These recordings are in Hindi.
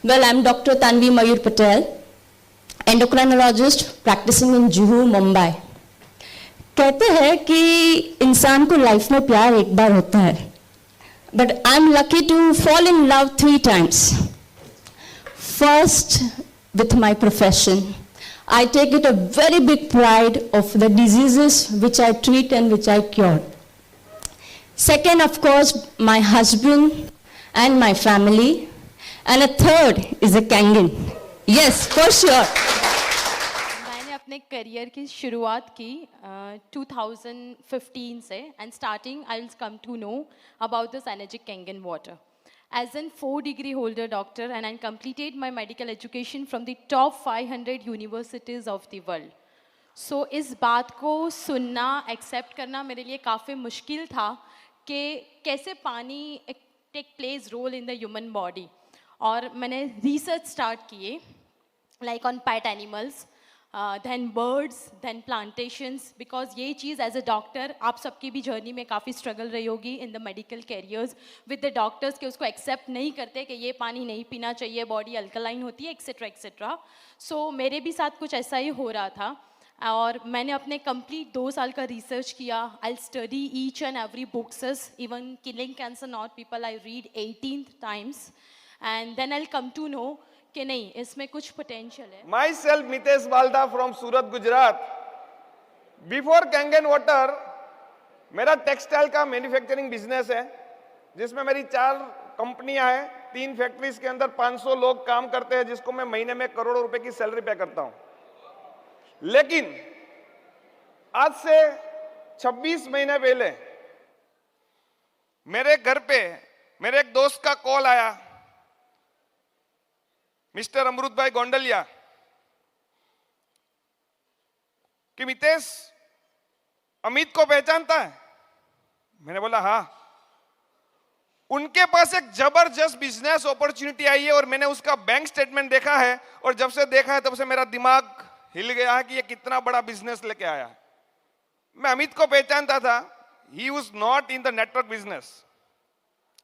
Well, I'm Dr. Tanvi Mayur Patel, endocrinologist practicing in Juhu, Mumbai. कहते हैं कि इंसान को लाइफ में प्यार एक बार होता है, but I'm lucky to fall in love 3 times. First, with my profession. I take it a very big pride of the diseases which I treat and which I cure. Second, of course, my husband and my family. And a third is a Kangen. Yes, for sure. मैंने अपने करियर की शुरुआत की 2015 से and starting I'll come to know about this Energic Kangen water. As an 4-degree holder doctor and I completed my medical education from the top 500 universities of the world. So इस बात को सुनना, एक्सेप्ट करना मेरे लिए काफ़ी मुश्किल था कि कैसे पानी take place role in the human body. और मैंने रिसर्च स्टार्ट किए like on pet animals, then birds, then plantations, because ये चीज़ एज अ डॉक्टर आप सबकी भी जर्नी में काफ़ी स्ट्रगल रही होगी in the medical carriers with the doctors के उसको एक्सेप्ट नहीं करते कि ये पानी नहीं पीना चाहिए, बॉडी अल्कलाइन होती है, एक्सेट्रा एक्सेट्रा. सो मेरे भी साथ कुछ ऐसा ही हो रहा था और मैंने अपने कंप्लीट 2 साल का रिसर्च किया. I study each and every books, even killing cancer not people I read 18 times and then I'll come to know कि नहीं इसमें कुछ पोटेंशियल है. Myself Mitesh Balda from Surat, Gujarat. Before Kangen water, मेरा टेक्सटाइल का मैन्युफैक्चरिंग बिजनेस है जिसमें मेरी 4 कंपनियां हैं, 3 फैक्ट्रीज के अंदर 500 लोग काम करते हैं जिसको मैं महीने में करोड़ों रुपए की सैलरी पे करता हूं. लेकिन आज से 26 महीने पहले मेरे घर पे मेरे एक दोस्त का कॉल आया, मिस्टर अमृत भाई गोंडलिया, कि मितेश अमित को पहचानता है? मैंने बोला हाँ. उनके पास एक जबरदस्त बिजनेस अपॉर्चुनिटी आई है और मैंने उसका बैंक स्टेटमेंट देखा है और जब से देखा है तब से मेरा दिमाग हिल गया है कि ये कितना बड़ा बिजनेस लेके आया है. मैं अमित को पहचानता था. He was not in the network business.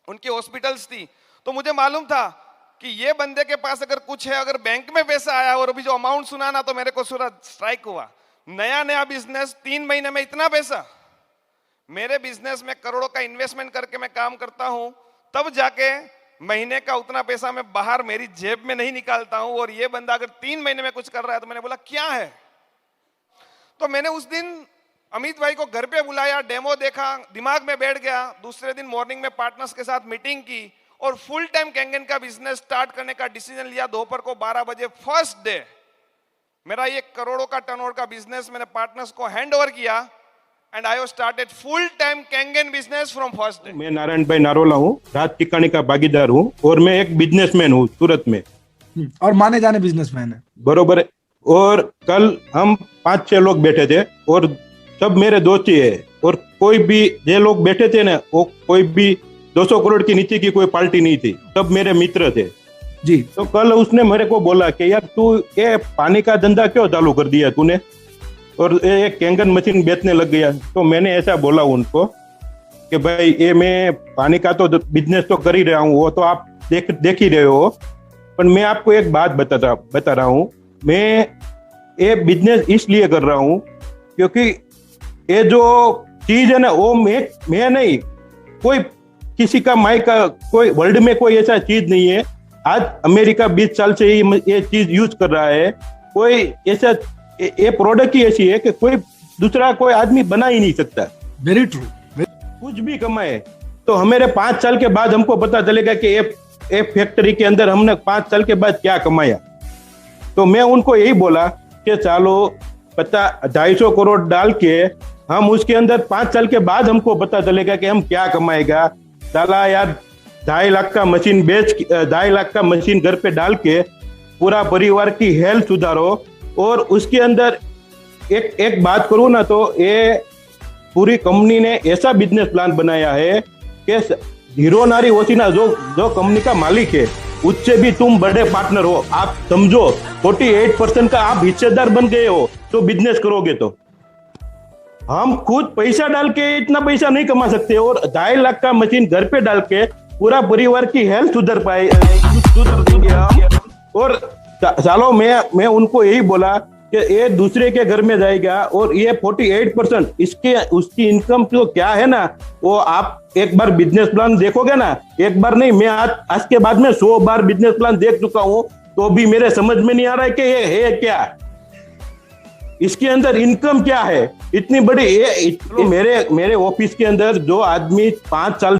उनकी हॉस्पिटल्स थी तो मुझे मालूम था कि ये बंदे के पास अगर कुछ है, अगर बैंक में पैसा आया और अभी जो अमाउंट सुना ना तो मेरे को पूरा स्ट्राइक हुआ. नया बिजनेस, 3 महीने में इतना पैसा. मेरे बिजनेस में करोड़ों का इन्वेस्टमेंट करके मैं काम करता हूं, तब जाके महीने का उतना पैसा मैं बाहर मेरी जेब में नहीं निकालता हूं और ये बंदा अगर 3 महीने में कुछ कर रहा है तो मैंने बोला क्या है. तो मैंने उस दिन अमित भाई को घर पे बुलाया, डेमो देखा, दिमाग में बैठ गया. दूसरे दिन मॉर्निंग में पार्टनर्स के साथ मीटिंग की और फुल टाइम कैंगन का बिजनेस स्टार्ट करने का डिसीजन लिया. दोपहर को 12 बजे फर्स्ट डे मेरा ये करोड़ों का टर्नओवर का बिजनेस मैंने पार्टनर्स को हैंड ओवर किया and I have started full time Kangen business from first day. मैं नारायण भाई नारोला हूँ, राज टिकाणी का भागीदार हूँ और मैं एक बिजनेसमैन हूँ सूरत में और माने जाने बिजनेसमैन है. बरोबर है. और कल हम 5-6 लोग बैठे थे और सब मेरे दोस्त ही है और कोई भी जे लोग बैठे थे ना वो कोई भी 200 करोड़ के नीचे की कोई पार्टी नहीं थी, सब मेरे मित्र थे जी. तो कल उसने मेरे को बोला कि यार तू ये पानी का धंधा क्यों चालू कर दिया तूने और एक कैंगन मशीन बेचने लग गया. तो मैंने ऐसा बोला उनको कि भाई ये मैं पानी का तो बिजनेस तो कर ही रहा हूँ, वो तो आप देख ही रहे हो, पर मैं आपको एक बात बता रहा हूँ. मैं ये बिजनेस इसलिए कर रहा हूँ क्योंकि ये जो चीज है ना वो मैं नहीं, कोई किसी का माई का कोई वर्ल्ड में कोई ऐसा चीज नहीं है. आज अमेरिका 20 साल से ही ये चीज यूज कर रहा है. कोई ऐसा ये प्रोडक्ट ही ऐसी है कि कोई दूसरा कोई आदमी बना ही नहीं सकता. Very true. कुछ भी कमाए तो हमारे 5 साल के बाद हमको पता चलेगा कि ये फैक्ट्री के अंदर हमने 5 साल के बाद क्या कमाया. तो मैं उनको यही बोला कि चलो 250 करोड़ डाल के हम उसके अंदर 5 साल के बाद हमको पता चलेगा कि हम क्या कमाएगा. चला यार 2.5 लाख का मशीन 2.5 लाख का मशीन घर पे डाल के पूरा परिवार की हेल्थ सुधारो. और उसके अंदर एक बात करूं ना तो ये पूरी कंपनी ने ऐसा बिजनेस प्लान बनाया है कि हीरो नारी ओसिना जो कंपनी का मालिक है उससे भी तुम बड़े पार्टनर हो. आप समझो 48% का आप हिस्सेदार बन गए हो तो बिजनेस करोगे तो. हम खुद पैसा डाल के इतना पैसा नहीं कमा सकते और 2.5 लाख का मशीन घर पे डाल के पूरा परिवार की हेल्थ सुधर पाए. चलो मैं उनको यही बोला कि ये दूसरे के घर में जाएगा और ये 48% इसके उसकी इनकम जो क्या है ना, वो आप एक बार बिजनेस प्लान देखोगे ना, एक बार नहीं, मैं आज के बाद में 100 बार बिजनेस प्लान देख चुका हूँ, तो भी मेरे समझ में नहीं आ रहा है कि ये है क्या, इसके अंदर इनकम क्या है इतनी बड़ी। मेरे ऑफिस के अंदर जो आदमी 5 साल